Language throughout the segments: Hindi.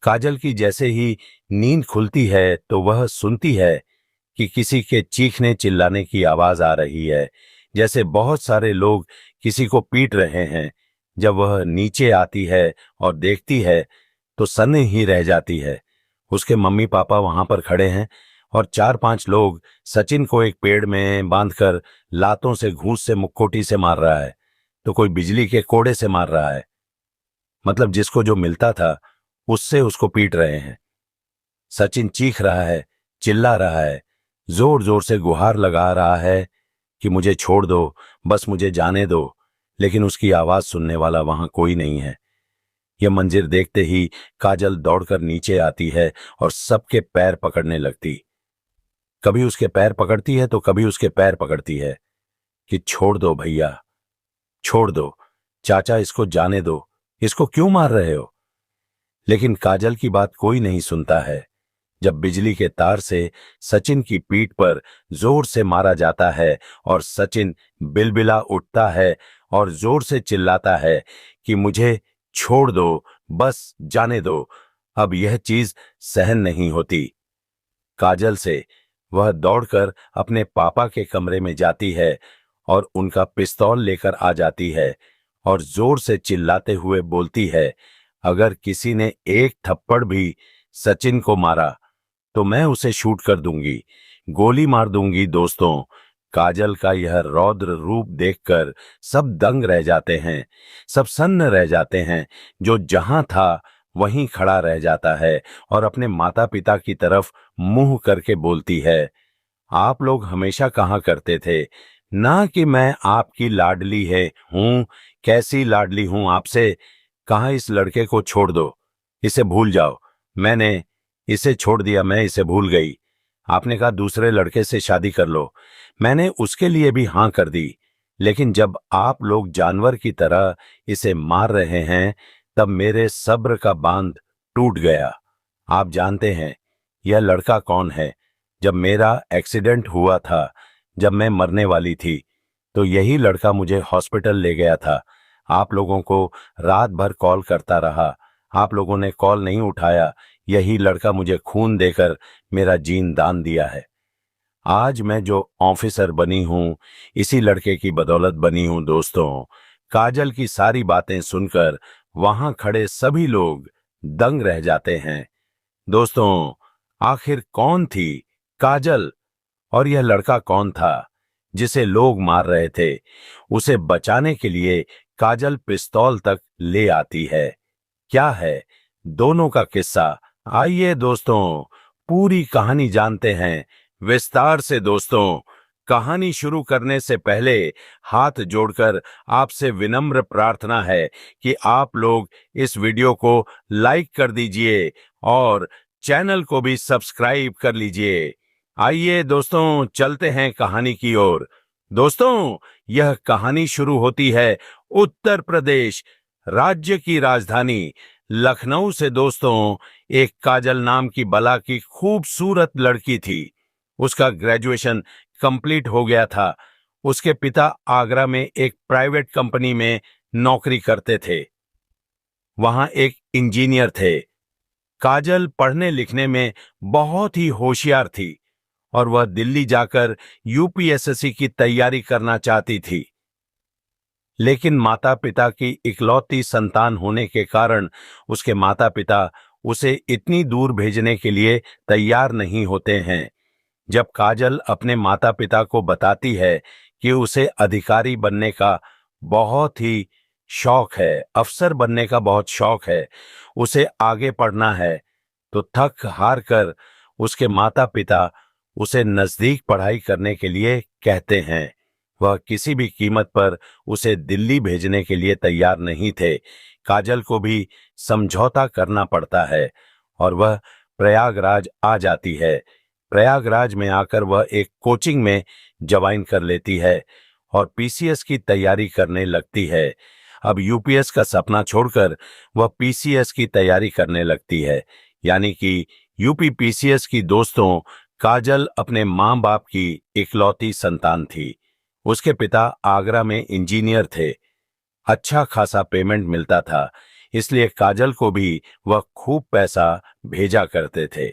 काजल की जैसे ही नींद खुलती है तो वह सुनती है कि किसी के चीखने चिल्लाने की आवाज आ रही है, जैसे बहुत सारे लोग किसी को पीट रहे हैं। जब वह नीचे आती है और देखती है तो सन्न ही रह जाती है। उसके मम्मी पापा वहां पर खड़े हैं और 4-5 लोग सचिन को एक पेड़ में बांधकर लातों से, घूंस से, मुक्कोटी से मार रहा है, तो कोई बिजली के कोड़े से मार रहा है। मतलब जिसको जो मिलता था उससे उसको पीट रहे हैं। सचिन चीख रहा है, चिल्ला रहा है, जोर जोर से गुहार लगा रहा है कि मुझे छोड़ दो, बस मुझे जाने दो, लेकिन उसकी आवाज सुनने वाला वहां कोई नहीं है। यह मंजर देखते ही काजल दौड़कर नीचे आती है और सबके पैर पकड़ने लगती। कभी उसके पैर पकड़ती है तो कभी उसके पैर पकड़ती है कि छोड़ दो भैया, छोड़ दो, चाचा इसको जाने दो, इसको क्यों मार रहे हो। लेकिन काजल की बात कोई नहीं सुनता है। जब बिजली के तार से सचिन की पीठ पर जोर से मारा जाता है और सचिन बिलबिला उठता है और जोर से चिल्लाता है कि मुझे छोड़ दो, बस जाने दो, अब यह चीज सहन नहीं होती। काजल से वह दौड़कर अपने पापा के कमरे में जाती है और उनका पिस्तौल लेकर आ जाती है और जोर से चिल्लाते हुए बोलती है, अगर किसी ने एक थप्पड़ भी सचिन को मारा तो मैं उसे शूट कर दूंगी, गोली मार दूंगी। दोस्तों, काजल का यह रौद्र रूप देखकर सब दंग रह जाते हैं, सब सन्न रह जाते हैं। जो जहां था वहीं खड़ा रह जाता है और अपने माता पिता की तरफ मुंह करके बोलती है, आप लोग हमेशा कहा करते थे ना कि मैं आपकी लाडली है हूं, कैसी लाडली हूं आपसे। कहा इस लड़के को छोड़ दो, इसे भूल जाओ। मैंने इसे छोड़ दिया, मैं इसे भूल गई। आपने कहा दूसरे लड़के से शादी कर लो, मैंने उसके लिए भी हां कर दी। लेकिन जब आप लोग जानवर की तरह इसे मार रहे हैं तब मेरे सब्र का बांध टूट गया। आप जानते हैं यह लड़का कौन है। जब मेरा एक्सीडेंट हुआ था, जब मैं मरने वाली थी, तो यही लड़का मुझे हॉस्पिटल ले गया था। आप लोगों को रात भर कॉल करता रहा, आप लोगों ने कॉल नहीं उठाया। यही लड़का मुझे खून देकर मेरा जीन दान दिया है। आज मैं जो ऑफिसर बनी हूं, इसी लड़के की बदौलत बनी हूं। दोस्तों, काजल की सारी बातें सुनकर वहां खड़े सभी लोग दंग रह जाते हैं। दोस्तों, आखिर कौन थी काजल और यह लड़का कौन था जिसे लोग मार रहे थे। उसे बचाने के लिए काजल पिस्तौल तक ले आती है। क्या है दोनों का किस्सा, आइए दोस्तों पूरी कहानी जानते हैं विस्तार से। दोस्तों, कहानी शुरू करने से पहले हाथ जोड़कर आपसे विनम्र प्रार्थना है कि आप लोग इस वीडियो को लाइक कर दीजिए और चैनल को भी सब्सक्राइब कर लीजिए। आइए दोस्तों चलते हैं कहानी की ओर। दोस्तों, यह कहानी शुरू होती है उत्तर प्रदेश राज्य की राजधानी लखनऊ से। दोस्तों, एक काजल नाम की बला की खूबसूरत लड़की थी। उसका ग्रेजुएशन कंप्लीट हो गया था। उसके पिता आगरा में एक प्राइवेट कंपनी में नौकरी करते थे, वहां एक इंजीनियर थे। काजल पढ़ने लिखने में बहुत ही होशियार थी और वह दिल्ली जाकर यूपीएसएससी की तैयारी करना चाहती थी। लेकिन माता पिता की इकलौती संतान होने के कारण उसके माता पिता उसे इतनी दूर भेजने के लिए तैयार नहीं होते हैं। जब काजल अपने माता पिता को बताती है कि उसे अधिकारी बनने का बहुत ही शौक है, अफसर बनने का बहुत शौक है, उसे आगे पढ़ना है, तो थक हार कर उसके माता पिता उसे नजदीक पढ़ाई करने के लिए कहते हैं। वह किसी भी कीमत पर उसे दिल्ली भेजने के लिए तैयार नहीं थे। काजल को भी समझौता करना पड़ता है और वह प्रयागराज आ जाती है। प्रयागराज में आकर वह एक कोचिंग में ज्वाइन कर लेती है और पीसीएस की तैयारी करने लगती है। अब यूपीएस का सपना छोड़कर वह पीसीएस की तैयारी करने लगती है, यानी कि यूपी पीसीएस की। दोस्तों, काजल अपने माँ बाप की इकलौती संतान थी। उसके पिता आगरा में इंजीनियर थे, अच्छा खासा पेमेंट मिलता था। इसलिए काजल को भी वह खूब पैसा भेजा करते थे।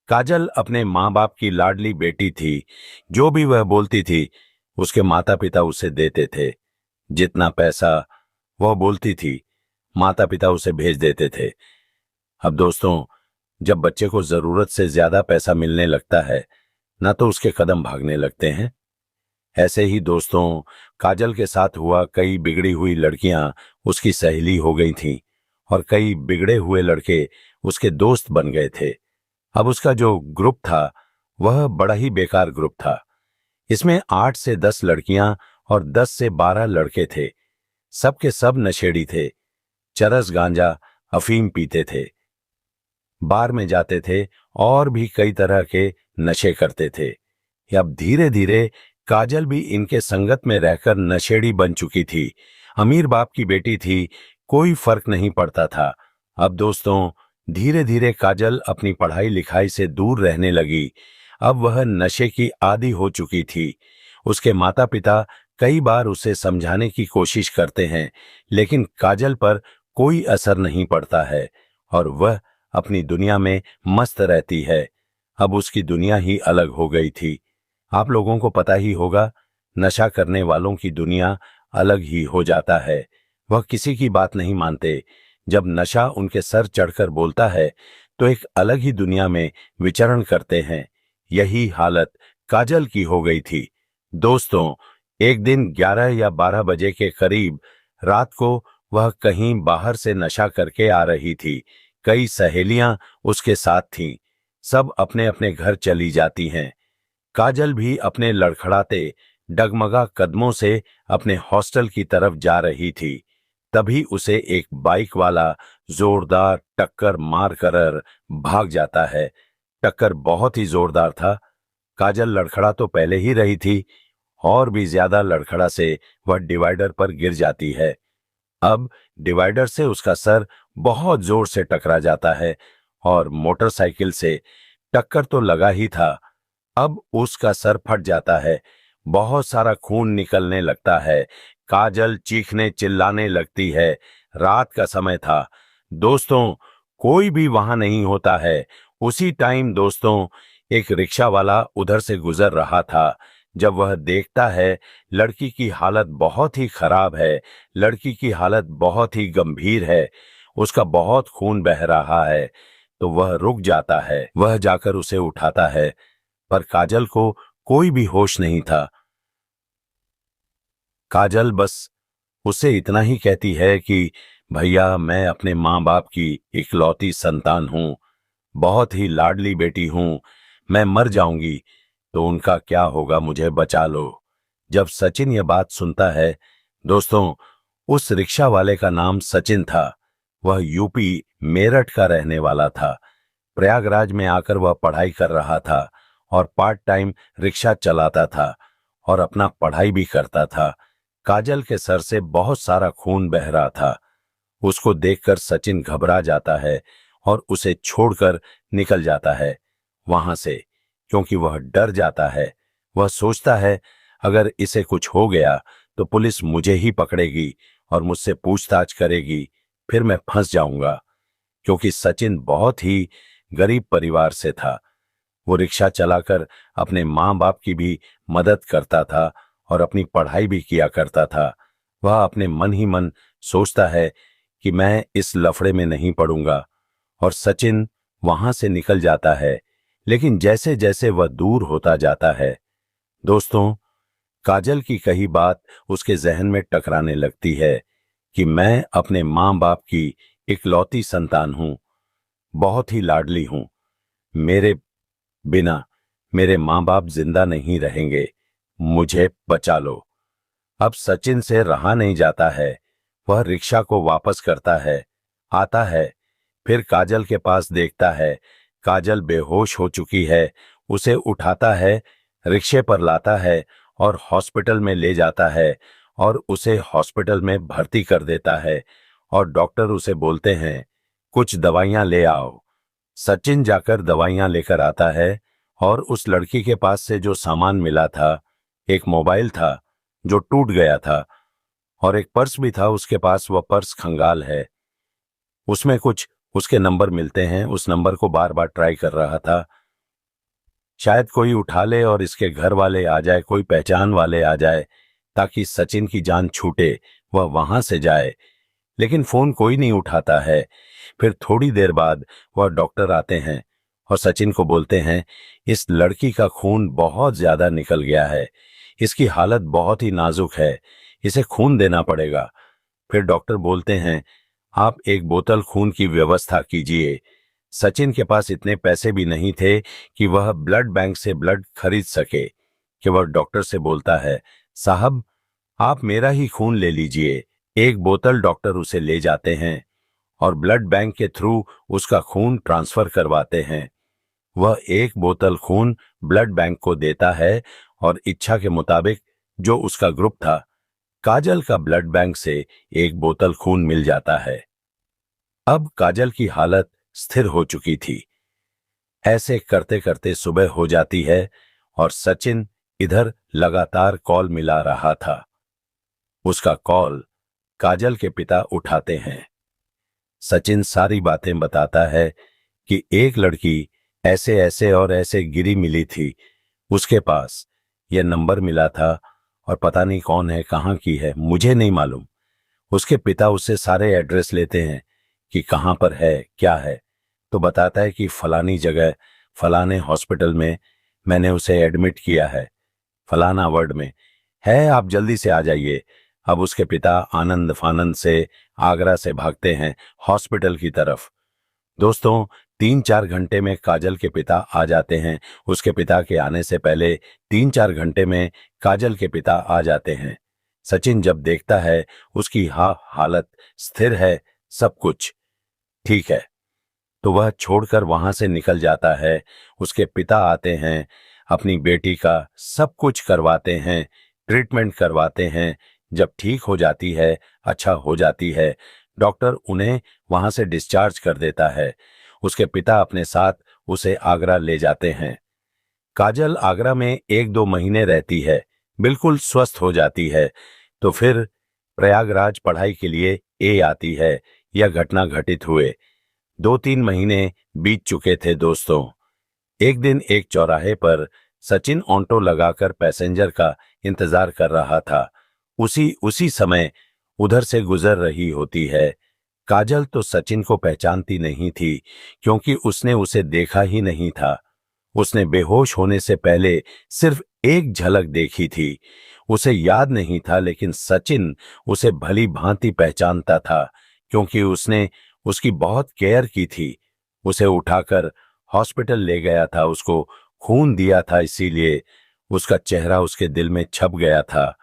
काजल अपने माँ बाप की लाडली बेटी थी। जो भी वह बोलती थी उसके माता पिता उसे देते थे। जितना पैसा वह बोलती थी माता पिता उसे भेज देते थे। अब दोस्तों, जब बच्चे को जरूरत से ज्यादा पैसा मिलने लगता है ना तो उसके कदम भागने लगते हैं। ऐसे ही दोस्तों, काजल के साथ हुआ। कई बिगड़ी हुई लड़कियां उसकी सहेली हो गई थीं और कई बिगड़े हुए लड़के उसके दोस्त बन गए थे। अब उसका जो ग्रुप था वह बड़ा ही बेकार ग्रुप था। इसमें 8 से 10 लड़कियां और 10 से 12 लड़के थे। सब के सब नशेड़ी थे। चरस गांजा अफीम पीते थे, बार में जाते थे और भी कई तरह के नशे करते थे। अब धीरे धीरे काजल भी इनके संगत में रहकर नशेड़ी बन चुकी थी। अमीर बाप की बेटी थी, कोई फर्क नहीं पड़ता था। अब दोस्तों, धीरे धीरे काजल अपनी पढ़ाई लिखाई से दूर रहने लगी। अब वह नशे की आदी हो चुकी थी। उसके माता पिता कई बार उसे समझाने की कोशिश करते हैं, लेकिन काजल पर कोई असर नहीं पड़ता है और वह अपनी दुनिया में मस्त रहती है। अब उसकी दुनिया ही अलग हो गई थी। आप लोगों को पता ही होगा, नशा करने वालों की दुनिया अलग ही हो जाता है। वह किसी की बात नहीं मानते। जब नशा उनके सर चढ़कर बोलता है तो एक अलग ही दुनिया में विचरण करते हैं। यही हालत काजल की हो गई थी। दोस्तों, एक दिन 11 या 12 बजे के करीब रात को वह कहीं बाहर से नशा करके आ रही थी। कई सहेलियां उसके साथ थीं। सब अपने अपने घर चली जाती हैं। काजल भी अपने लड़खड़ाते डगमगा कदमों से अपने हॉस्टल की तरफ जा रही थी। तभी उसे एक बाइक वाला जोरदार टक्कर मार कर भाग जाता है। टक्कर बहुत ही जोरदार था। काजल लड़खड़ा तो पहले ही रही थी और भी ज्यादा लड़खड़ा से वह डिवाइडर पर गिर जाती है। अब डिवाइडर से उसका सर बहुत जोर से टकरा जाता है और मोटरसाइकिल से टक्कर तो लगा ही था, अब उसका सर फट जाता है। बहुत सारा खून निकलने लगता है। काजल चीखने चिल्लाने लगती है। रात का समय था। दोस्तों, कोई भी वहां नहीं होता है। उसी टाइम दोस्तों, एक रिक्शा वाला उधर से गुजर रहा था। जब वह देखता है लड़की की हालत बहुत ही खराब है, लड़की की हालत बहुत ही गंभीर है, उसका बहुत खून बह रहा है, तो वह रुक जाता है। वह जाकर उसे उठाता है, पर काजल को कोई भी होश नहीं था। काजल बस उससे इतना ही कहती है कि भैया, मैं अपने माँ बाप की इकलौती संतान हूं, बहुत ही लाडली बेटी हूं। मैं मर जाऊंगी तो उनका क्या होगा, मुझे बचा लो। जब सचिन यह बात सुनता है, दोस्तों, उस रिक्शा वाले का नाम सचिन था। वह यूपी मेरठ का रहने वाला था। प्रयागराज में आकर वह पढ़ाई कर रहा था और पार्ट टाइम रिक्शा चलाता था और अपना पढ़ाई भी करता था। काजल के सर से बहुत सारा खून बह रहा था। उसको देखकर सचिन घबरा जाता है और उसे छोड़कर निकल जाता है वहां से, क्योंकि वह डर जाता है। वह सोचता है अगर इसे कुछ हो गया तो पुलिस मुझे ही पकड़ेगी और मुझसे पूछताछ करेगी, फिर मैं फंस जाऊंगा। क्योंकि सचिन बहुत ही गरीब परिवार से था। वो रिक्शा चलाकर अपने माँ बाप की भी मदद करता था और अपनी पढ़ाई भी किया करता था। वह अपने मन ही मन सोचता है कि मैं इस लफड़े में नहीं पड़ूंगा, और सचिन वहां से निकल जाता है। लेकिन जैसे जैसे वह दूर होता जाता है, दोस्तों, काजल की कही बात उसके जहन में टकराने लगती है कि मैं अपने माँ बाप की इकलौती संतान हूं, बहुत ही लाडली हूं। मेरे बिना मेरे माँ बाप जिंदा नहीं रहेंगे, मुझे बचा लो। अब सचिन से रहा नहीं जाता है। वह रिक्शा को वापस करता है, आता है, फिर काजल के पास देखता है। काजल बेहोश हो चुकी है। उसे उठाता है, रिक्शे पर लाता है और हॉस्पिटल में ले जाता है और उसे हॉस्पिटल में भर्ती कर देता है और डॉक्टर उसे बोलते हैं कुछ दवाइयां ले आओ। सचिन जाकर दवाइयां लेकर आता है और उस लड़की के पास से जो सामान मिला था, एक मोबाइल था जो टूट गया था और एक पर्स भी था उसके पास, वह पर्स खंगाल है। उसमें कुछ उसके नंबर मिलते हैं। उस नंबर को बार बार ट्राई कर रहा था, शायद कोई उठा ले और इसके घर वाले आ जाए, कोई पहचान वाले आ जाए ताकि सचिन की जान छूटे, वह वहां से जाए। लेकिन फोन कोई नहीं उठाता है। फिर थोड़ी देर बाद वह डॉक्टर आते हैं और सचिन को बोलते हैं, इस लड़की का खून बहुत ज्यादा निकल गया है, इसकी हालत बहुत ही नाजुक है, इसे खून देना पड़ेगा। फिर डॉक्टर बोलते हैं, आप एक बोतल खून की व्यवस्था कीजिए। सचिन के पास इतने पैसे भी नहीं थे कि वह ब्लड बैंक से ब्लड खरीद सके, कि वह डॉक्टर से बोलता है, साहब आप मेरा ही खून ले लीजिए। एक बोतल डॉक्टर उसे ले जाते हैं और ब्लड बैंक के थ्रू उसका खून ट्रांसफर करवाते हैं। वह एक बोतल खून ब्लड बैंक को देता है और इच्छा के मुताबिक जो उसका ग्रुप था, काजल का ब्लड बैंक से एक बोतल खून मिल जाता है। अब काजल की हालत स्थिर हो चुकी थी। ऐसे करते करते सुबह हो जाती है और सचिन इधर लगातार कॉल मिला रहा था। उसका कॉल काजल के पिता उठाते हैं। सचिन सारी बातें बताता है कि एक लड़की ऐसे ऐसे और ऐसे गिरी मिली थी, उसके पास यह नंबर मिला था और पता नहीं कौन है, कहां की है, मुझे नहीं मालूम। उसके पिता उससे सारे एड्रेस लेते हैं कि कहां पर है, क्या है। तो बताता है कि फलानी जगह, फलाने हॉस्पिटल में मैंने उसे एडमिट किया है, फलाना वार्ड में है, आप जल्दी से आ जाइए। अब उसके पिता आनंद फानंद से आगरा से भागते हैं हॉस्पिटल की तरफ। दोस्तों, 3-4 घंटे में काजल के पिता आ जाते हैं। उसके पिता के आने से पहले 3-4 घंटे में काजल के पिता आ जाते हैं। सचिन जब देखता है उसकी हालत स्थिर है, सब कुछ ठीक है, तो वह छोड़कर वहां से निकल जाता है। उसके पिता आते हैं, अपनी बेटी का सब कुछ करवाते हैं, ट्रीटमेंट करवाते हैं। जब ठीक हो जाती है, अच्छा हो जाती है, डॉक्टर उन्हें वहां से डिस्चार्ज कर देता है। उसके पिता अपने साथ उसे आगरा ले जाते हैं। काजल आगरा में 1-2 महीने रहती है, बिल्कुल स्वस्थ हो जाती है। तो फिर प्रयागराज पढ़ाई के लिए आती है। यह घटना घटित हुए 2-3 महीने बीत चुके थे दोस्तों। एक दिन एक चौराहे पर सचिन ऑटो लगाकर पैसेंजर का इंतजार कर रहा था। उसी उसी समय उधर से गुजर रही होती है। काजल तो सचिन को पहचानती नहीं थी, क्योंकि उसने उसे देखा ही नहीं था। उसने बेहोश होने से पहले सिर्फ एक झलक देखी थी। उसे याद नहीं था, लेकिन सचिन उसे भली भांति पहचानता था, क्योंकि उसने उसकी बहुत केयर की थी। उसे उठाकर हॉस्पिटल ले गया था, उसको खून दिया था, इसीलिए उसका चेहरा उसके दिल में छप गया था।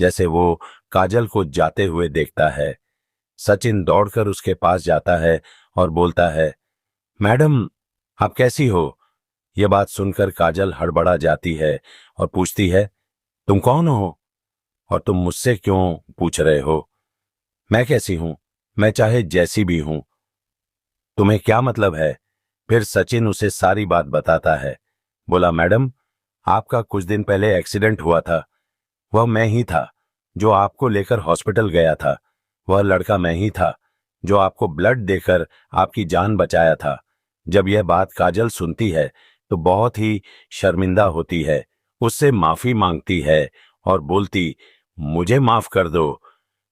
जैसे वो काजल को जाते हुए देखता है, सचिन दौड़कर उसके पास जाता है और बोलता है, मैडम आप कैसी हो? यह बात सुनकर काजल हड़बड़ा जाती है और पूछती है, तुम कौन हो और तुम मुझसे क्यों पूछ रहे हो? मैं कैसी हूं? मैं चाहे जैसी भी हूं, तुम्हें क्या मतलब है? फिर सचिन उसे सारी बात बताता है। बोला, मैडम आपका कुछ दिन पहले एक्सीडेंट हुआ था, वह मैं ही था जो आपको लेकर हॉस्पिटल गया था। वह लड़का मैं ही था जो आपको ब्लड देकर आपकी जान बचाया था। जब यह बात काजल सुनती है तो बहुत ही शर्मिंदा होती है, उससे माफी मांगती है और बोलती, मुझे माफ कर दो,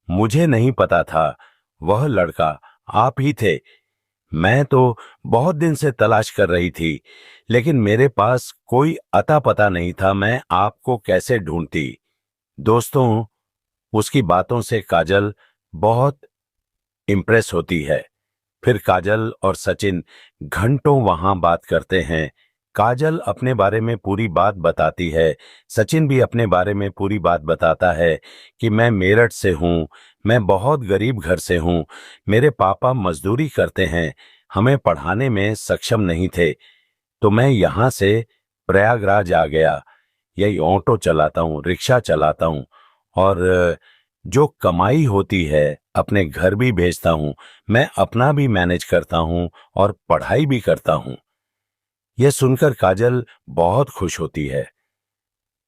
मुझे नहीं पता था वह लड़का आप ही थे। मैं तो बहुत दिन से तलाश कर रही थी, लेकिन मेरे पास कोई अता पता नहीं था, मैं आपको कैसे ढूंढती। दोस्तों, उसकी बातों से काजल बहुत इम्प्रेस होती है। फिर काजल और सचिन घंटों वहां बात करते हैं। काजल अपने बारे में पूरी बात बताती है, सचिन भी अपने बारे में पूरी बात बताता है कि मैं मेरठ से हूं, मैं बहुत गरीब घर से हूं, मेरे पापा मजदूरी करते हैं, हमें पढ़ाने में सक्षम नहीं थे, तो मैं यहां से प्रयागराज आ गया, यही ऑटो चलाता हूं, रिक्शा चलाता हूं और जो कमाई होती है अपने घर भी भेजता हूं, मैं अपना भी मैनेज करता हूं और पढ़ाई भी करता हूं। यह सुनकर काजल बहुत खुश होती है।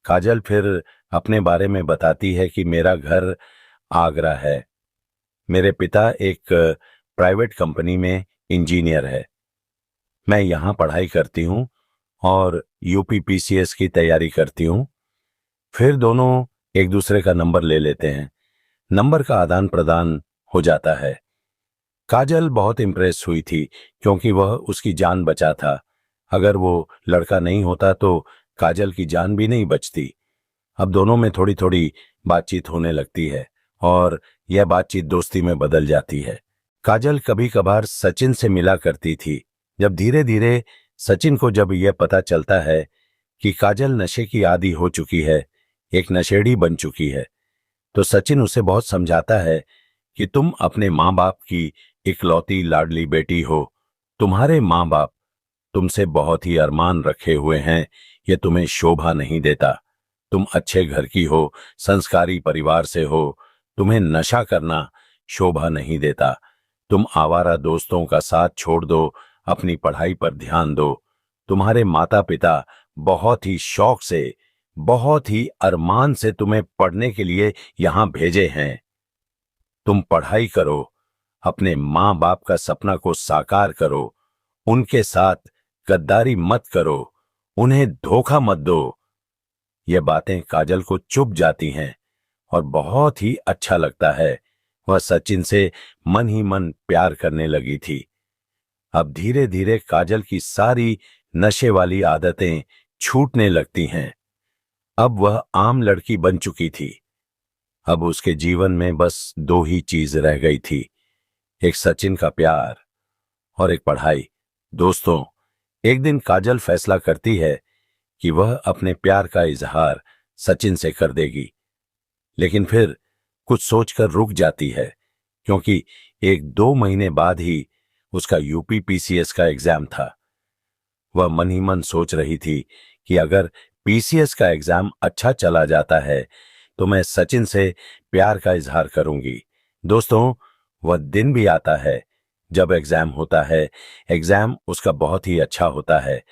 काजल फिर अपने बारे में बताती है कि मेरा घर आगरा है, मेरे पिता एक प्राइवेट कंपनी में इंजीनियर है। मैं यहाँ पढ़ाई करती हूँ और यूपीपीसीएस की तैयारी करती हूँ। फिर दोनों एक दूसरे का नंबर ले लेते हैं। नंबर का आदान प्रदान हो जाता है। काजल बहुत इम्प्रेस हुई थी क्योंकि वह उसकी जान बचा था। अगर वो लड़का नहीं होता तो काजल की जान भी नहीं बचती। अब दोनों में थोड़ी थोड़ी बातचीत होने लगती है और यह बातचीत दोस्ती में बदल जाती है। काजल कभी कभार सचिन से मिला करती थी। जब धीरे धीरे सचिन को जब यह पता चलता है कि काजल नशे की आदी हो चुकी है, एक नशेड़ी बन चुकी है, तो सचिन उसे बहुत समझाता है कि तुम अपने माँ बाप की इकलौती लाडली बेटी हो। तुम्हारे माँ बाप तुमसे बहुत ही अरमान रखे हुए हैं। ये तुम्हें शोभा नहीं देता। तुम अच्छे घर की हो, संस्कारी परिवार से हो। तुम्हें नशा करना शोभा नहीं देता। तुम आवारा दोस्तों का साथ छोड़ दो, अपनी पढ़ाई पर ध्यान दो। तुम्हारे माता पिता बहुत ही शौक से, बहुत ही अरमान से तुम्हें पढ़ने के लिए यहां भेजे हैं। तुम पढ़ाई करो, अपने माँ बाप का सपना को साकार करो, उनके साथ गद्दारी मत करो, उन्हें धोखा मत दो। ये बातें काजल को चुभ जाती हैं और बहुत ही अच्छा लगता है। वह सचिन से मन ही मन प्यार करने लगी थी। अब धीरे धीरे काजल की सारी नशे वाली आदतें छूटने लगती हैं। अब वह आम लड़की बन चुकी थी। अब उसके जीवन में बस दो ही चीज रह गई थी, एक सचिन का प्यार और एक पढ़ाई। दोस्तों, एक दिन काजल फैसला करती है कि वह अपने प्यार का इजहार सचिन से कर देगी, लेकिन फिर कुछ सोचकर रुक जाती है क्योंकि 1-2 महीने बाद ही उसका यूपीपीसीएस का एग्जाम था। वह मन ही मन सोच रही थी कि अगर पीसीएस का एग्जाम अच्छा चला जाता है तो मैं सचिन से प्यार का इजहार करूंगी। दोस्तों, वह दिन भी आता है जब एग्जाम होता है। एग्जाम उसका बहुत ही अच्छा होता है।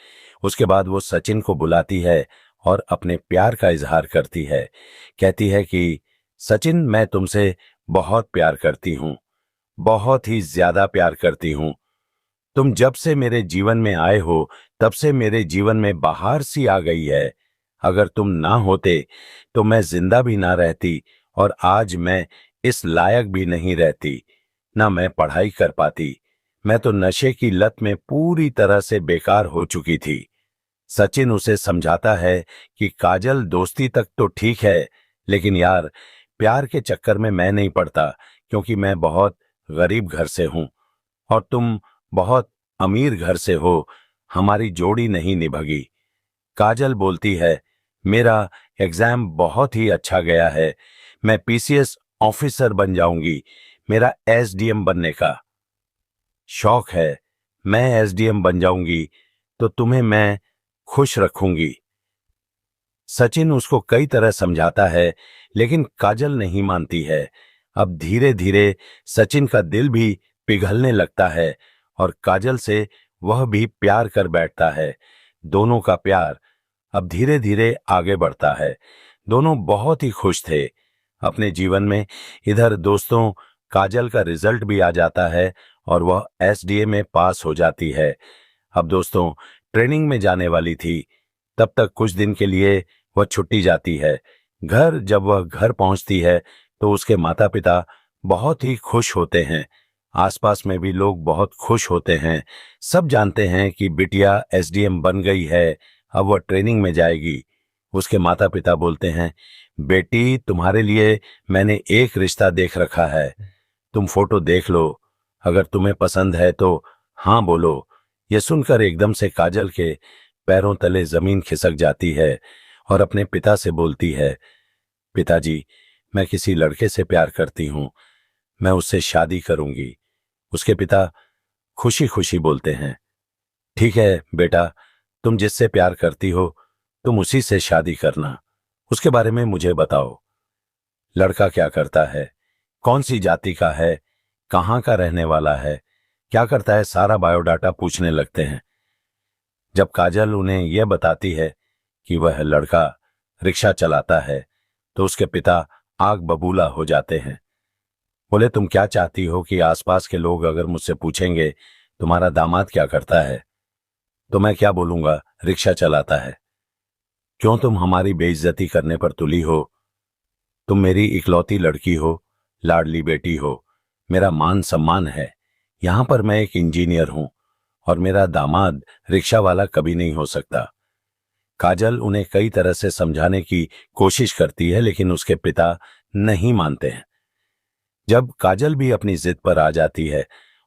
उसके बाद वो सचिन को बुलाती है और अपने प्यार का इजहार करती है। कहती है कि सचिन, मैं तुमसे बहुत प्यार करती हूं, बहुत ही ज्यादा प्यार करती हूं। तुम जब से मेरे जीवन में आए हो तब से मेरे जीवन में बहार सी आ गई है। अगर तुम ना होते तो मैं जिंदा भी ना रहती और आज मैं इस लायक भी नहीं रहती, ना मैं पढ़ाई कर पाती। मैं तो नशे की लत में पूरी तरह से बेकार हो चुकी थी। सचिन उसे समझाता है कि काजल, दोस्ती तक तो ठीक है, लेकिन यार, प्यार के चक्कर में मैं नहीं पड़ता क्योंकि मैं बहुत गरीब घर से हूं और तुम बहुत अमीर घर से हो। हमारी जोड़ी नहीं निभगी। काजल बोलती है, मेरा एग्जाम बहुत ही अच्छा गया है। मैं पीसीएस ऑफिसर बन जाऊंगी। मेरा एसडीएम बनने का शौक है। मैं एसडीएम बन जाऊंगी तो तुम्हें मैं खुश रखूंगी। सचिन उसको कई तरह समझाता है, लेकिन काजल नहीं मानती है। अब धीरे धीरे सचिन का दिल भी पिघलने लगता है और काजल से वह भी प्यार कर बैठता है। दोनों का प्यार अब धीरे धीरे आगे बढ़ता है। दोनों बहुत ही खुश थे अपने जीवन में। इधर दोस्तों, काजल का रिजल्ट भी आ जाता है और वह एसडीए में पास हो जाती है। अब दोस्तों, ट्रेनिंग में जाने वाली थी, तब तक कुछ दिन के लिए वह छुट्टी जाती है। जब वह घर पहुंचती है तो उसके माता पिता बहुत ही खुश होते हैं। आसपास में भी लोग बहुत खुश होते हैं। सब जानते हैं कि बिटिया एसडीएम बन गई है, अब वह ट्रेनिंग में जाएगी। उसके माता पिता बोलते हैं, बेटी, तुम्हारे लिए मैंने एक रिश्ता देख रखा है, तुम फोटो देख लो। अगर तुम्हें पसंद है तो हाँ बोलो। यह सुनकर एकदम से काजल के पैरों तले जमीन खिसक जाती है और अपने पिता से बोलती है, पिताजी, मैं किसी लड़के से प्यार करती हूं, मैं उससे शादी करूंगी। उसके पिता खुशी खुशी बोलते हैं, ठीक है बेटा, तुम जिससे प्यार करती हो तुम उसी से शादी करना। उसके बारे में मुझे बताओ, लड़का क्या करता है, कौन सी जाति का है, कहाँ का रहने वाला है, क्या करता है, सारा बायोडाटा पूछने लगते हैं। जब काजल उन्हें यह बताती है कि वह लड़का रिक्शा चलाता है तो उसके पिता आग बबूला हो जाते हैं। बोले तुम क्या चाहती हो कि आसपास के लोग अगर मुझसे पूछेंगे तुम्हारा दामाद क्या करता है तो मैं क्या बोलूंगा, रिक्शा चलाता है। क्यों तुम हमारी बेइज्जती करने पर तुली हो? तुम मेरी इकलौती लड़की हो, लाडली बेटी हो, मेरा मान सम्मान है। यहां पर मैं एक इंजीनियर हूं और मेरा दामाद रिक्शा वाला कभी नहीं हो सकता। काजल उन्हें कई तरह से समझाने की कोशिश करती है लेकिन उसके पिता नहीं मानते हैं। जब काजल भी अपनी जिद पर आ जाती है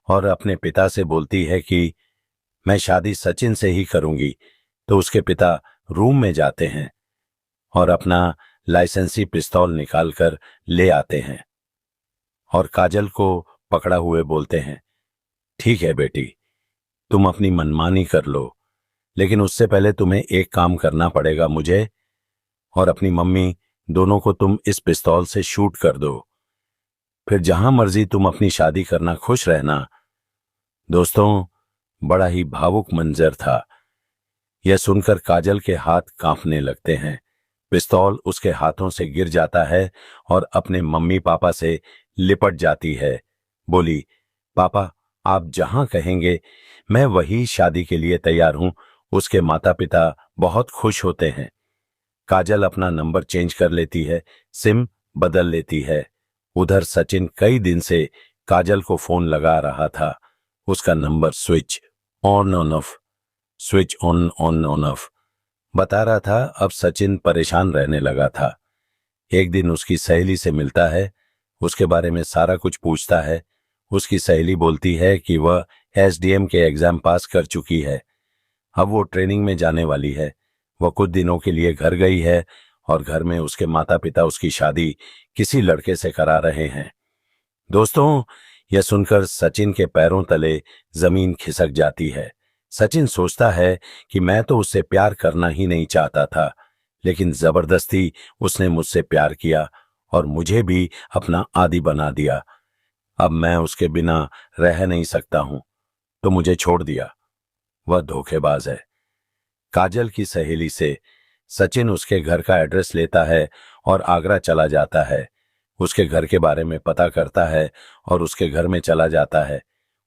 और अपने पिता से बोलती है कि मैं शादी सचिन से ही करूंगी, तो उसके पिता रूम में जाते हैं और अपना लाइसेंसी पिस्तौल निकालकर ले आते हैं और काजल को पकड़ा हुए बोलते हैं, ठीक है बेटी, तुम अपनी मनमानी कर लो, लेकिन उससे पहले तुम्हें एक काम करना पड़ेगा। मुझे और अपनी मम्मी दोनों को तुम इस पिस्तौल से शूट कर दो, फिर जहां मर्जी तुम अपनी शादी करना, खुश रहना। दोस्तों, बड़ा ही भावुक मंजर था। यह सुनकर काजल के हाथ कांपने लगते हैं। पिस्तौल उसके हाथों से गिर जाता है और अपने मम्मी पापा से लिपट जाती है। बोली, पापा आप जहां कहेंगे मैं वही शादी के लिए तैयार हूं। उसके माता पिता बहुत खुश होते हैं। काजल अपना नंबर चेंज कर लेती है, सिम बदल लेती है। उधर सचिन कई दिन से काजल को फोन लगा रहा था। उसका number switch on on off, switch on on on off बता रहा था। अब सचिन परेशान रहने लगा था। एक दिन उसकी सहेली से मिलता है, उसके बारे में सारा कुछ पूछता है। उसकी सहेली बोलती है कि वह एसडीएम के एग्जाम पास कर चुकी है, अब वो ट्रेनिंग में जाने वाली है। वह कुछ दिनों के लिए घर गई है और घर में उसके माता पिता उसकी शादी किसी लड़के से करा रहे हैं। दोस्तों, यह सुनकर सचिन के पैरों तले जमीन खिसक जाती है। सचिन सोचता है कि मैं तो उससे प्यार करना ही नहीं चाहता था, लेकिन जबरदस्ती उसने मुझसे प्यार किया और मुझे भी अपना आदी बना दिया। अब मैं उसके बिना रह नहीं सकता हूं, तो मुझे छोड़ दिया। वह धोखेबाज है। काजल की सहेली से सचिन उसके घर का एड्रेस लेता है और आगरा चला जाता है। उसके घर के बारे में पता करता है और उसके घर में चला जाता है।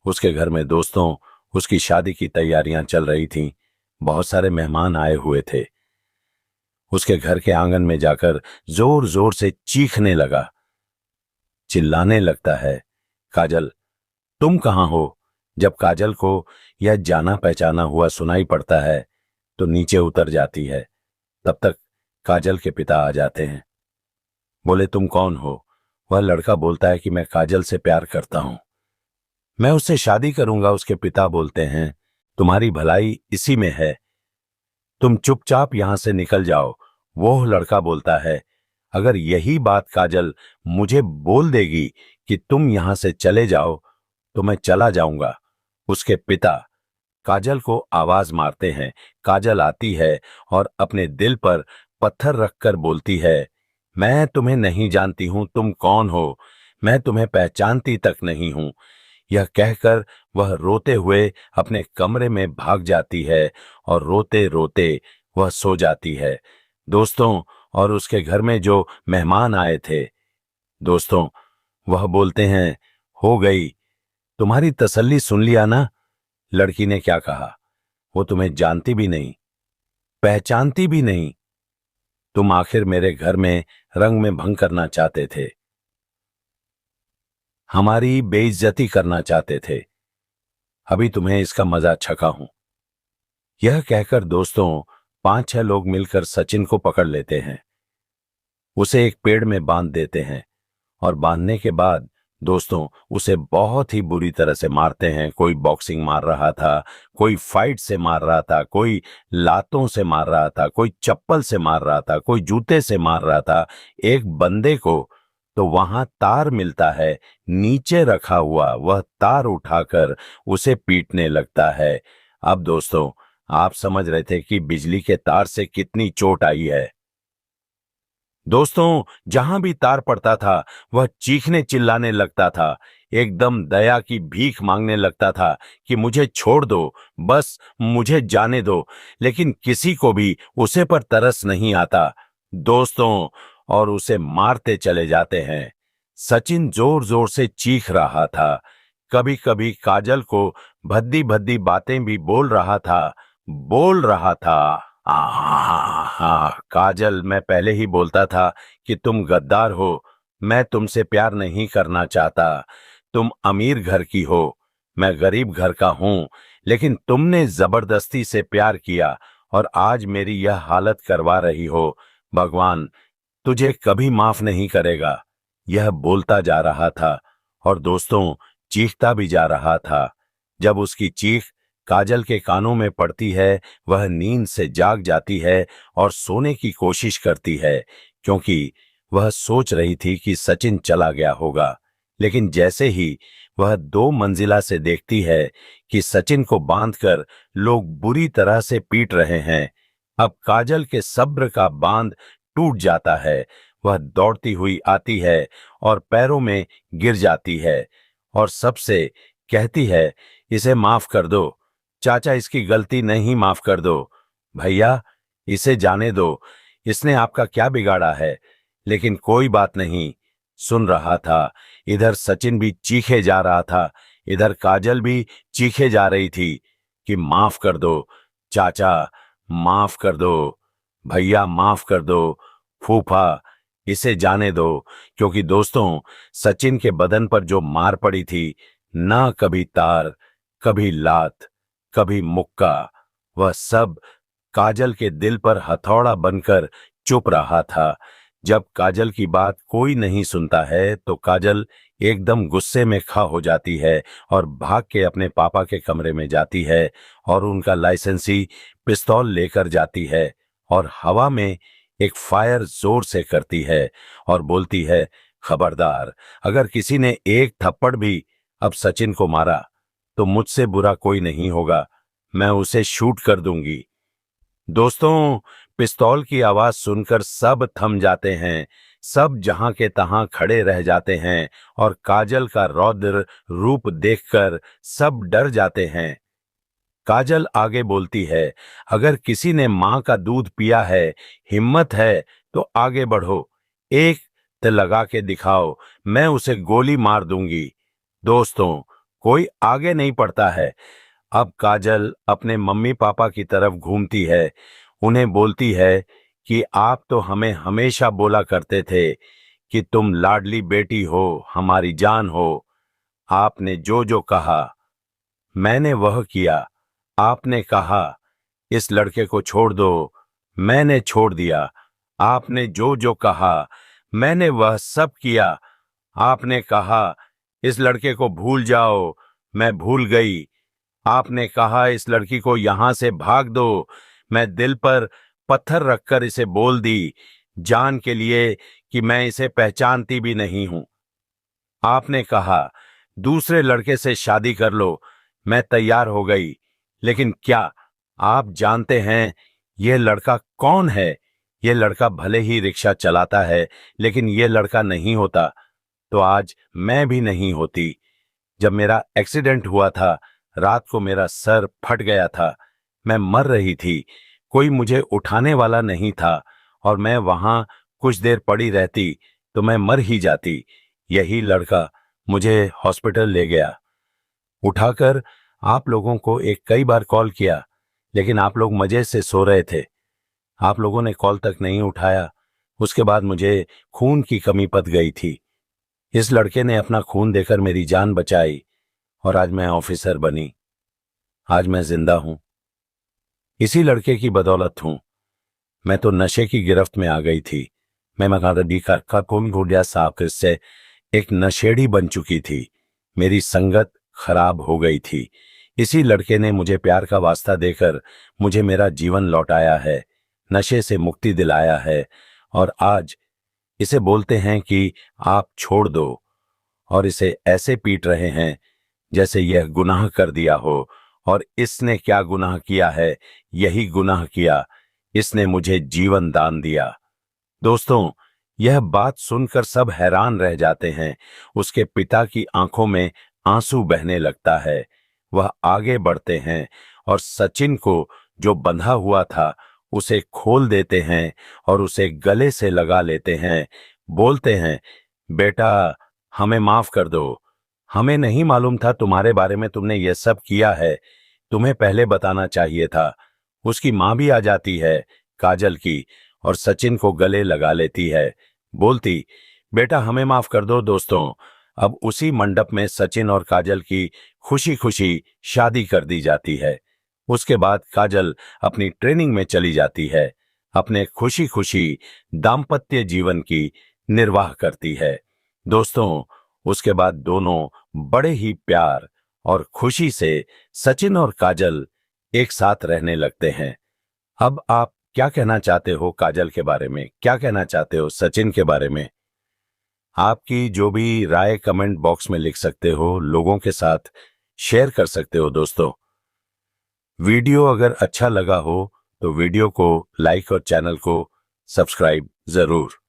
उसके घर में दोस्तों उसकी शादी की तैयारियां चल रही थीं। बहुत सारे मेहमान आए हुए थे। उसके घर के आंगन में जाकर जोर जोर से चीखने लगा, चिल्लाने लगता है, काजल तुम कहां हो? जब काजल को यह जाना पहचाना हुआ सुनाई पड़ता है तो नीचे उतर जाती है। तब तक काजल के पिता आ जाते हैं। बोले, तुम कौन हो? वह लड़का बोलता है कि मैं काजल से प्यार करता हूं, मैं उससे शादी करूंगा। उसके पिता बोलते हैं, तुम्हारी भलाई इसी में है, तुम चुपचाप यहां से निकल जाओ। वो लड़का बोलता है, अगर यही बात काजल मुझे बोल देगी कि तुम यहां से चले जाओ तो मैं चला जाऊंगा। उसके पिता काजल को आवाज मारते हैं। काजल आती है और अपने दिल पर पत्थर रखकर बोलती है, मैं तुम्हें नहीं जानती हूं, तुम कौन हो? मैं तुम्हें पहचानती तक नहीं हूं। यह कहकर वह रोते हुए अपने कमरे में भाग जाती है और रोते रोते वह सो जाती है। दोस्तों, और उसके घर में जो मेहमान आए थे, दोस्तों, वह बोलते हैं, हो गई, तुम्हारी तसल्ली सुन लिया ना? लड़की ने क्या कहा? वो तुम्हें जानती भी नहीं, पहचानती भी नहीं। तुम आखिर मेरे घर में रंग में भंग करना चाहते थे, हमारी बेइज्जती करना चाहते थे। अभी तुम्हें इसका मजा चखा हूं। यह कहकर दोस्तों 5-6 लोग मिलकर सचिन को पकड़ लेते हैं, उसे एक पेड़ में बांध देते हैं और बांधने के बाद दोस्तों उसे बहुत ही बुरी तरह से मारते हैं। कोई बॉक्सिंग मार रहा था, कोई फाइट से मार रहा था, कोई लातों से मार रहा था, कोई चप्पल से मार रहा था, कोई जूते से मार रहा था। एक बंदे को तो वहां तार मिलता है, नीचे रखा हुआ वह तार उठाकर उसे पीटने लगता है। अब दोस्तों, आप समझ रहे थे कि बिजली के तार से कितनी चोट आई है। दोस्तों, जहां भी तार पड़ता था वह चीखने चिल्लाने लगता था, एकदम दया की भीख मांगने लगता था कि मुझे छोड़ दो, बस मुझे जाने दो। लेकिन किसी को भी उसे पर तरस नहीं आता दोस्तों, और उसे मारते चले जाते हैं। सचिन जोर जोर से चीख रहा था। कभी कभी काजल को भद्दी भद्दी बातें भी बोल रहा था। काजल, मैं पहले ही बोलता था कि तुम गद्दार हो। मैं तुमसे प्यार नहीं करना चाहता। तुम अमीर घर की हो, मैं गरीब घर का हूं, लेकिन तुमने जबरदस्ती से प्यार किया और आज मेरी यह हालत करवा रही हो। भगवान तुझे कभी माफ नहीं करेगा। यह बोलता जा रहा था और दोस्तों चीखता भी जा रहा था। जब उसकी चीख काजल के कानों में पड़ती है, वह नींद से जाग जाती है और सोने की कोशिश करती है, क्योंकि वह सोच रही थी कि सचिन चला गया होगा। लेकिन जैसे ही वह 2 मंजिला से देखती है कि सचिन को बांधकर लोग बुरी तरह से पीट रहे हैं, अब काजल के सब्र का बांध टूट जाता है। वह दौड़ती हुई आती है और पैरों में गिर जाती है और सबसे कहती है, इसे माफ कर दो चाचा, इसकी गलती नहीं, माफ कर दो भैया, इसे जाने दो, इसने आपका क्या बिगाड़ा है। लेकिन कोई बात नहीं सुन रहा था। इधर सचिन भी चीखे जा रहा था, इधर काजल भी चीखे जा रही थी कि माफ कर दो चाचा, माफ कर दो भैया, माफ कर दो फूफा, इसे जाने दो। क्योंकि दोस्तों सचिन के बदन पर जो मार पड़ी थी, ना कभी तार, कभी लात, कभी मुक्का, वह सब काजल के दिल पर हथौड़ा बनकर चुप रहा था। जब काजल की बात कोई नहीं सुनता है तो काजल एकदम गुस्से में खा हो जाती है और भाग के अपने पापा के कमरे में जाती है और उनका लाइसेंसी पिस्तौल लेकर जाती है और हवा में एक फायर जोर से करती है और बोलती है, खबरदार, अगर किसी ने एक थप्पड़ भी अब सचिन को मारा तो मुझसे बुरा कोई नहीं होगा, मैं उसे शूट कर दूंगी। दोस्तों पिस्तौल की आवाज सुनकर सब थम जाते हैं, सब जहां के तहां खड़े रह जाते हैं और काजल का रौद्र रूप देखकर सब डर जाते हैं। काजल आगे बोलती है, अगर किसी ने मां का दूध पिया है, हिम्मत है तो आगे बढ़ो, एक तिल लगा के दिखाओ, मैं उसे गोली मार दूंगी। दोस्तों कोई आगे नहीं पड़ता है। अब काजल अपने मम्मी पापा की तरफ घूमती है, उन्हें बोलती है कि आप तो हमें हमेशा बोला करते थे कि तुम लाडली बेटी हो, हमारी जान हो। आपने जो जो कहा मैंने वह किया। आपने कहा इस लड़के को छोड़ दो, मैंने छोड़ दिया। आपने जो जो कहा मैंने वह सब किया। आपने कहा इस लड़के को भूल जाओ, मैं भूल गई। आपने कहा इस लड़की को यहां से भाग दो, मैं दिल पर पत्थर रखकर इसे बोल दी, जान के लिए कि मैं इसे पहचानती भी नहीं हूं। आपने कहा दूसरे लड़के से शादी कर लो, मैं तैयार हो गई। लेकिन क्या आप जानते हैं यह लड़का कौन है? यह लड़का भले ही रिक्शा चलाता है, लेकिन यह लड़का नहीं होता तो आज मैं भी नहीं होती। जब मेरा एक्सीडेंट हुआ था, रात को मेरा सर फट गया था, मैं मर रही थी, कोई मुझे उठाने वाला नहीं था और मैं वहां कुछ देर पड़ी रहती तो मैं मर ही जाती। यही लड़का मुझे हॉस्पिटल ले गया। उठाकर आप लोगों को एक कई बार कॉल किया, लेकिन आप लोग मजे से सो रहे थे। आप लोगों ने कॉल तक नहीं उठाया। उसके बाद मुझे खून की कमी पड़ गई थी। इस लड़के ने अपना खून देकर मेरी जान बचाई और आज मैं ऑफिसर बनी। आज मैं जिंदा हूं, इसी लड़के की बदौलत हूं। मैं तो नशे की गिरफ्त में आ गई थी। मैं मगादी का कौन घोड़िया साहब से एक नशेड़ी बन चुकी थी। मेरी संगत खराब हो गई थी। इसी लड़के ने मुझे प्यार का वास्ता देकर मुझे मेरा जीवन लौटाया है, नशे से मुक्ति दिलाया है और आज इसे बोलते हैं कि आप छोड़ दो और इसे ऐसे पीट रहे हैं जैसे यह गुनाह कर दिया हो। और इसने क्या गुनाह किया है? यही गुनाह किया, इसने मुझे जीवन दान दिया। दोस्तों यह बात सुनकर सब हैरान रह जाते हैं। उसके पिता की आंखों में आंसू बहने लगता है। वह आगे बढ़ते हैं और सचिन को जो बंधा हुआ था उसे खोल देते हैं और उसे गले से लगा लेते हैं। बोलते हैं, बेटा हमें माफ कर दो, हमें नहीं मालूम था तुम्हारे बारे में तुमने ये सब किया है, तुम्हें पहले बताना चाहिए था। उसकी मां भी आ जाती है, काजल की, और सचिन को गले लगा लेती है, बोलती, बेटा हमें माफ कर दो दोस्तों। अब उसी मंडप में सचिन और काजल की खुशी खुशी शादी कर दी जाती है। उसके बाद काजल अपनी ट्रेनिंग में चली जाती है, अपने खुशी खुशी दाम्पत्य जीवन की निर्वाह करती है। दोस्तों, उसके बाद दोनों बड़े ही प्यार और खुशी से सचिन और काजल एक साथ रहने लगते हैं। अब आप क्या कहना चाहते हो काजल के बारे में, क्या कहना चाहते हो सचिन के बारे में? आपकी जो भी राय कमेंट बॉक्स में लिख सकते हो, लोगों के साथ शेयर कर सकते हो दोस्तों। वीडियो अगर अच्छा लगा हो तो वीडियो को लाइक और चैनल को सब्सक्राइब जरूर।